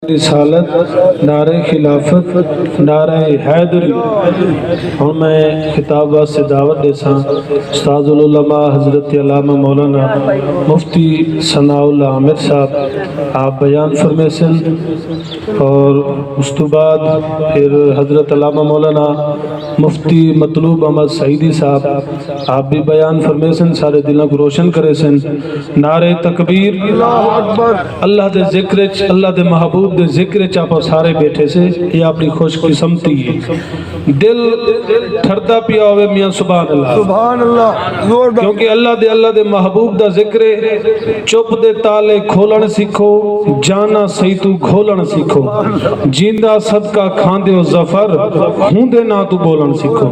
رسالت، نعرہ خلافت، نعرہ حیدری۔ اور میں خطاب واسطے دعوت دے ساں استاد العلماء حضرت علامہ مولانا مفتی ثناء اللہ عامر صاحب آپ بیان فرمے سن، اور اس تو بعد پھر حضرت علامہ مولانا مفتی مطلوب احمد سعیدی صاحب آپ بھی بیان فرمے سن، سارے دلوں کو روشن کرے سن۔ نعرہ تکبیر، اللہ دے ذکر، اللہ دے محبوب دے ذکر چاپا سارے بیٹھے سے، یہ اپنی خوش قسمتی ہے۔ دل ٹھردا پیا ہوئے میاں سبحان اللہ، سبحان اللہ، کیونکہ اللہ دے محبوب دا ذکر چپ دے تالے کھولن سیکھو، جانا سہی تو گھولن سیکھو، جیندہ صدقہ کھاندے ہو ظفر، ہوں دے نا تو بولن سیکھو۔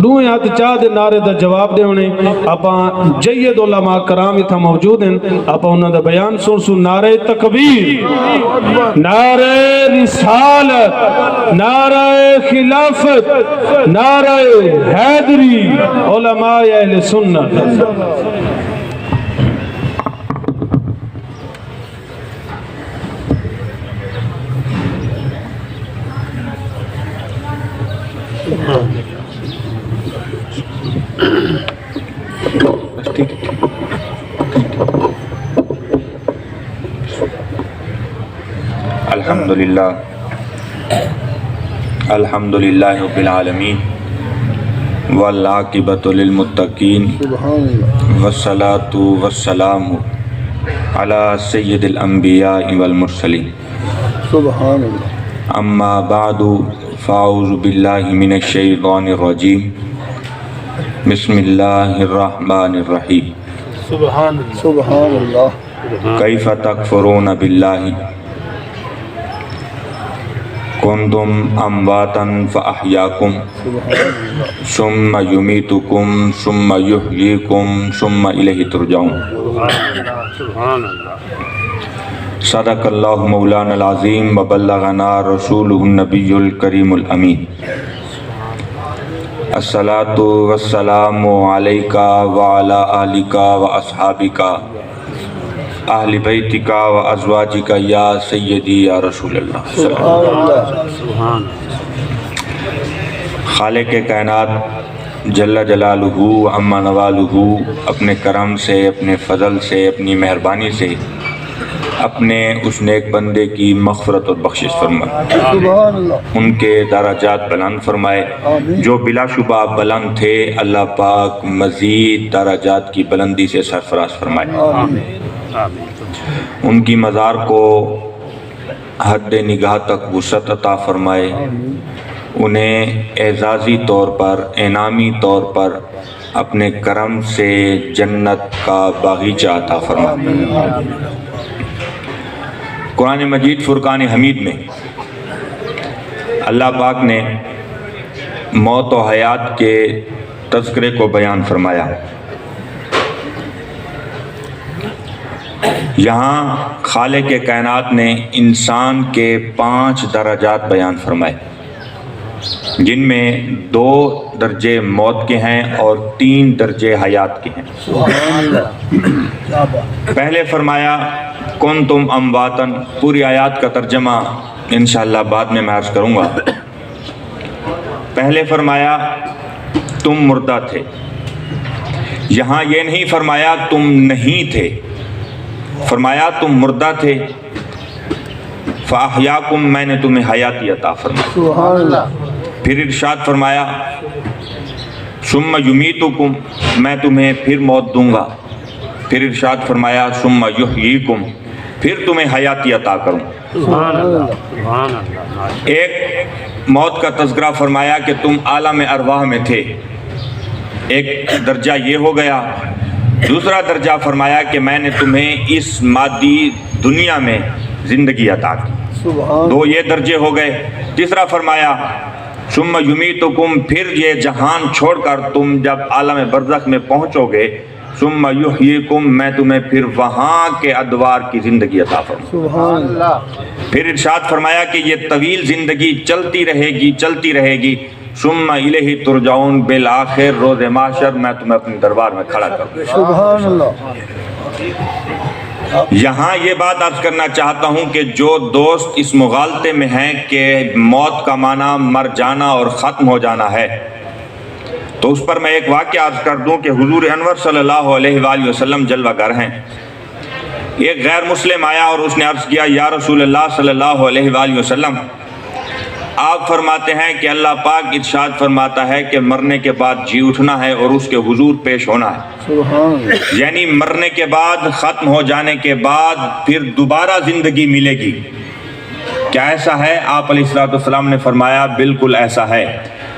دوئے ہاتھ چاہ دے نعرے دا جواب دے انہیں، اپا جید علماء کرام اتھا موجود ہیں، اپا انہوں دا بیان سن سن۔ نعرہ تکبیر، نعرہ رسالت، نعرہ خلافت، نعرہ حیدری، علماء اہل سنت۔ الحمدللہ رب العالمین والعاقبۃ للمتقین والصلاة والسلام علی سید الانبیاء والمرسلین، سبحان اللہ۔ اما بعد فاعوذ باللہ من الشیطان الرجیم، بسم اللہ الرحمن الرحیم۔ سبحان اللہ۔ کیف تکفرون باللہ کنتم امواتا فاحیاکم ثم یمیتکم ثم یحییکم ثم الیہ ترجعون۔ صدق اللہ مولانا العظیم وبلغنا رسولہ النبی الکریم الامین۔ الصلاۃ والسلام علیک وعلی آلک واصحابک اہل بیتک وازواجک یا سیدی یا رسول اللہ۔ سبحان اللہ۔ خالق کائنات جل جلالہ عما نوالہ اپنے کرم سے، اپنے فضل سے، اپنی مہربانی سے اپنے اس نیک بندے کی مغفرت اور بخشش فرمائے، سبحان اللہ۔ ان کے درجات بلند فرمائے، جو بلا شبہ بلند تھے اللہ پاک مزید درجات کی بلندی سے سرفراز فرمائے۔ ان کی مزار کو حد نگاہ تک وسعت عطا فرمائے، انہیں اعزازی طور پر، انعامی طور پر اپنے کرم سے جنت کا باغیچہ عطا فرمائے۔ قرآن مجید فرقان حمید میں اللہ پاک نے موت و حیات کے تذکرے کو بیان فرمایا۔ یہاں خالق کائنات نے انسان کے 5 درجات بیان فرمائے، جن میں 2 درجے موت کے ہیں اور 3 درجے حیات کے ہیں۔ پہلے فرمایا کنتم امواتن، پوری آیات کا ترجمہ انشاءاللہ بعد میں عرض کروں گا۔ پہلے فرمایا تم مردہ تھے، یہاں یہ نہیں فرمایا تم نہیں تھے، فرمایا تم مردہ تھے، فاحیاکم، میں نے تمہیں حیاتی عطا فرمائی۔ سبحان اللہ۔ پھر ارشاد فرمایا ثم یمیتکم، میں تمہیں پھر موت دوں گا۔ پھر ارشاد فرمایا ثم یحییکم، پھر تمہیں حیاتی عطا کروں۔ سبحان اللہ۔ ایک موت کا تذکرہ فرمایا کہ تم عالم ارواح میں تھے، ایک درجہ یہ ہو گیا۔ دوسرا درجہ فرمایا کہ میں نے تمہیں اس مادی دنیا میں زندگی عطا کی، 2 یہ درجے ہو گئے۔ تیسرا فرمایا ثم یمیتکم، پھر یہ جہان چھوڑ کر تم جب عالم برزخ میں پہنچو گے، ثم یحییکم، میں تمہیں پھر وہاں کے ادوار کی زندگی عطا فرماؤں۔ سبحان اللہ۔ پھر ارشاد فرمایا کہ یہ طویل زندگی چلتی رہے گی، چلتی رہے گی، ثم الیہ ترجعون، بالآخر روز محشر میں تمہیں اپنے دربار میں کھڑا کروں۔ سبحان اللہ۔ یہاں یہ بات عرض کرنا چاہتا ہوں کہ جو دوست اس مغالطے میں ہیں کہ موت کا معنی مر جانا اور ختم ہو جانا ہے، تو اس پر میں ایک واقعہ عرض کر دوں کہ حضور انور صلی اللہ علیہ وآلہ وسلم جلوہ گر ہیں۔ ایک غیر مسلم آیا اور اس نے عرض کیا، یا رسول اللہ صلی اللہ علیہ وآلہ وسلم، آپ فرماتے ہیں کہ اللہ پاک ارشاد فرماتا ہے کہ مرنے کے بعد جی اٹھنا ہے اور اس کے حضور پیش ہونا ہے، یعنی مرنے کے بعد، ختم ہو جانے کے بعد پھر دوبارہ زندگی ملے گی، کیا ایسا ہے؟ آپ علیہ السلام نے فرمایا بالکل ایسا ہے۔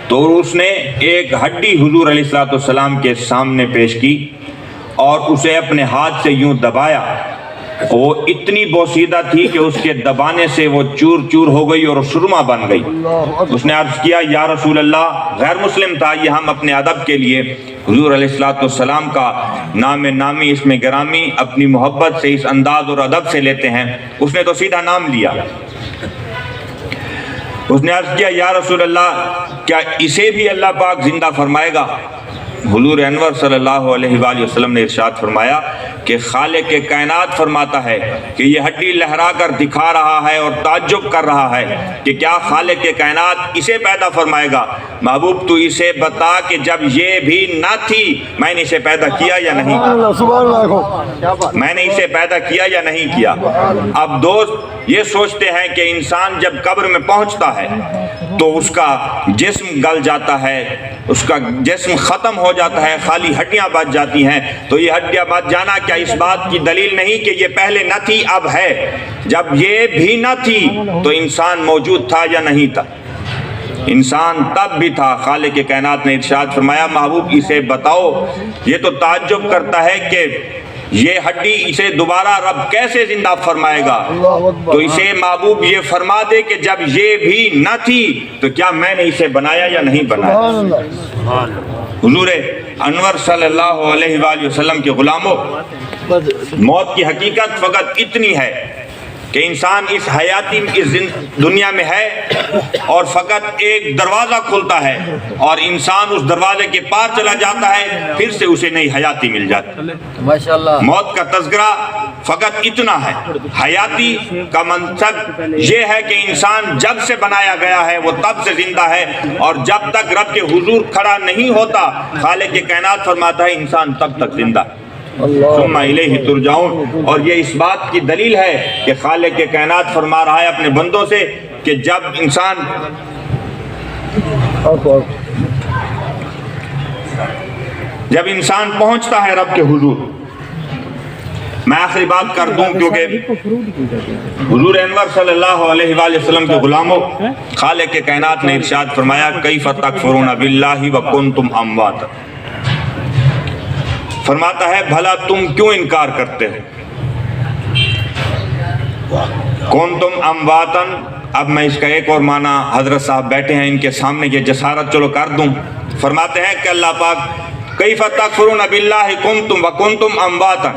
تو اس نے ایک ہڈی حضور علیہ السلام کے سامنے پیش کی اور اسے اپنے ہاتھ سے یوں دبایا، وہ اتنی بوسیدہ تھی کہ اس کے دبانے سے وہ چور چور ہو گئی اور سرما بن گئی۔ اس نے عرض کیا، یا رسول اللہ، غیر مسلم تھا یہ، ہم اپنے ادب کے لیے حضور علیہ السلام کا نام نامی، اس میں گرامی، اپنی محبت سے، اس انداز اور ادب سے لیتے ہیں۔ اس نے تو سیدھا نام لیا۔ اس نے عرض کیا، یا رسول اللہ، کیا اسے بھی اللہ پاک زندہ فرمائے گا؟ حضور انور صلی اللہ علیہ وآلہ وسلم نے ارشاد فرمایا کہ خالق کائنات فرماتا ہے کہ یہ ہڈی لہرا کر دکھا رہا ہے اور تعجب کر رہا ہے کہ کیا خالق کائنات اسے پیدا فرمائے گا؟ محبوب تو اسے بتا کہ جب یہ بھی نہ تھی میں نے اسے پیدا کیا یا نہیں، میں نے اسے پیدا کیا یا نہیں کیا۔ اب دوست یہ سوچتے ہیں کہ انسان جب قبر میں پہنچتا ہے تو اس کا جسم گل جاتا ہے، اس کا جسم ختم ہو جاتا ہے، خالی ہڈیاں بچ جاتی ہیں۔ تو یہ ہڈیاں بچ جانا کیا اس بات کی دلیل نہیں کہ یہ پہلے نہ تھی اب ہے؟ جب یہ بھی نہ تھی تو انسان موجود تھا یا نہیں تھا؟ انسان تب بھی تھا۔ خالق کائنات نے ارشاد فرمایا، محبوب اسے بتاؤ، یہ تو تعجب کرتا ہے کہ یہ ہڈی اسے دوبارہ رب کیسے زندہ فرمائے گا؟ تو اسے محبوب یہ فرما دے کہ جب یہ بھی نہ تھی تو کیا میں نے اسے بنایا یا نہیں بنایا؟ حضور انور صلی اللہ علیہ وآلہ وسلم کے غلاموں، موت کی حقیقت فقط اتنی ہے کہ انسان اس حیاتی اس دنیا میں ہے اور فقط ایک دروازہ کھلتا ہے اور انسان اس دروازے کے پار چلا جاتا ہے، پھر سے اسے نئی حیاتی مل جاتی۔ ماشاءاللہ، موت کا تذکرہ فقط اتنا ہے۔ حیاتی کا منصب یہ ہے کہ انسان جب سے بنایا گیا ہے وہ تب سے زندہ ہے، اور جب تک رب کے حضور کھڑا نہیں ہوتا خالق کائنات فرماتا ہے انسان تب تک زندہ ہے۔ ثم الیہ ترجعون، اور یہ اس بات کی دلیل ہے کہ خالق کائنات فرما رہا ہے اپنے بندوں سے کہ جب انسان پہنچتا ہے رب کے حضور۔ میں آخری بات کر دوں کیونکہ حضور انور صلی اللہ علیہ وآلہ وسلم کے غلاموں، خالق کائنات نے ارشاد فرمایا، کیف تکفرون باللہ وکنتم امواتا، فرماتا ہے بھلا تم کیوں انکار کرتے ہو؟ کنتم امواتن، اب میں اس کا ایک اور معنی، حضرت صاحب بیٹھے ہیں ان کے سامنے یہ جسارت چلو کر دوں۔ فرماتے ہیں کہ اللہ پاک کیف تکفرون باللہ کنتم وکنتم امواتن،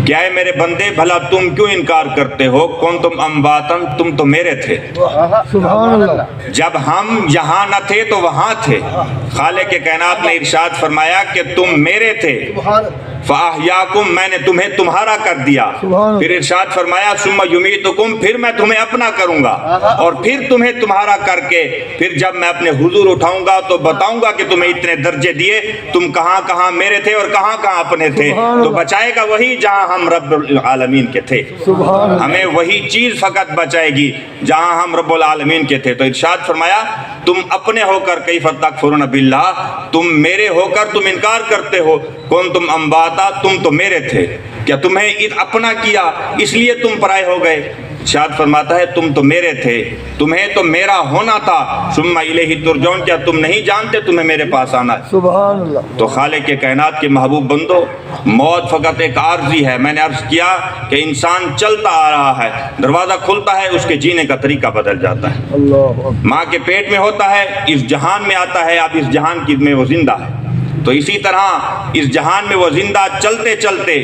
کیا ہے میرے بندے بھلا تم کیوں انکار کرتے ہو؟ کنتم امواتن، تم تو میرے تھے، سبحان اللہ، جب ہم یہاں نہ تھے تو وہاں تھے۔ خالق کائنات نے ارشاد فرمایا کہ تم میرے تھے، فَأَحْيَاكُمْ، میں نے تمہیں تمہارا کر دیا۔ پھر ارشاد فرمایا ثُمَّ يُمِيتُكُمْ، پھر میں تمہیں اپنا کروں گا اور پھر تمہیں تمہارا کر کے پھر جب میں اپنے حضور اٹھاؤں گا تو بتاؤں گا کہ تمہیں اتنے درجے دیے، تم کہاں کہاں میرے تھے اور کہاں کہاں اپنے تھے۔ تو بچائے گا وہی جہاں ہم رب العالمین کے تھے، ہمیں وہی چیز فقط بچائے گی جہاں ہم رب العالمین کے تھے۔ تو ارشاد فرمایا تم اپنے ہو کر کیف تکفرون باللہ، تم میرے ہو کر تم انکار کرتے ہو، کنتم امواتا، تم تو میرے تھے، کیا تمہیں اپنا کیا اس لیے تم پرائے ہو گئے؟ ارشاد فرماتا ہے تم تو میرے تھے، تمہیں تو میرا ہونا تھا، ثم الیہ ترجعون، کیا تم نہیں جانتے تمہیں میرے پاس آنا ہے؟ سبحان اللہ۔ تو خالق کائنات کے محبوب بندو، موت فقط ایک عارضی ہے۔ میں نے عرض کیا کہ انسان چلتا آ رہا ہے، دروازہ کھلتا ہے، اس کے جینے کا طریقہ بدل جاتا ہے۔ اللہ، ماں کے پیٹ میں ہوتا ہے، اس جہان میں آتا ہے، اب اس جہان کی میں وہ زندہ ہے۔ تو اسی طرح اس جہان میں وہ زندہ چلتے چلتے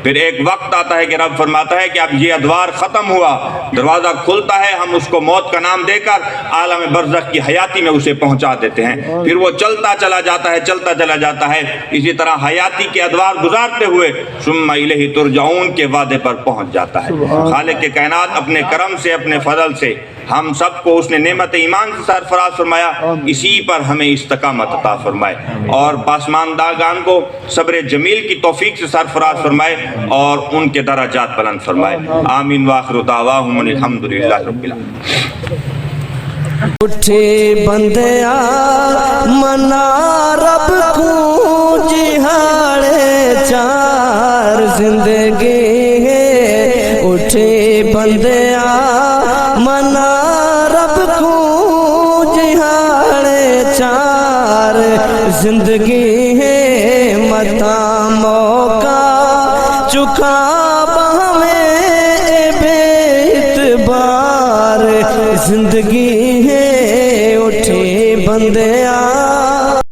پھر ایک وقت آتا ہے کہ رب فرماتا ہے کہ اب یہ ادوار ختم ہوا، دروازہ کھلتا ہے، ہم اس کو موت کا نام دے کر عالم برزخ کی حیاتی میں اسے پہنچا دیتے ہیں، پھر وہ چلتا چلا جاتا ہے، چلتا چلا جاتا ہے، اسی طرح حیاتی کے ادوار گزارتے ہوئے ثم الیہ ترجعون کے وعدے پر پہنچ جاتا ہے۔ خالق کائنات اپنے کرم سے، اپنے فضل سے ہم سب کو اس نے نعمت ایمان سے سرفراز فرمایا، اسی پر ہمیں استقامت عطا فرمائے، اور پاسماندگان کو صبر جمیل کی توفیق سے سرفراز فرمائے اور ان کے درجات بلند فرمائے۔ آمین وآخر دعواہم الحمدللہ رب العالمین۔ اٹھے بندیا منا رب کو جہاڑے چار زندگی ہے، اٹھے بندیا منا رب کو جہاڑے چار زندگی ہے، متا موقع چکا بہمیں بے اعتبار زندگی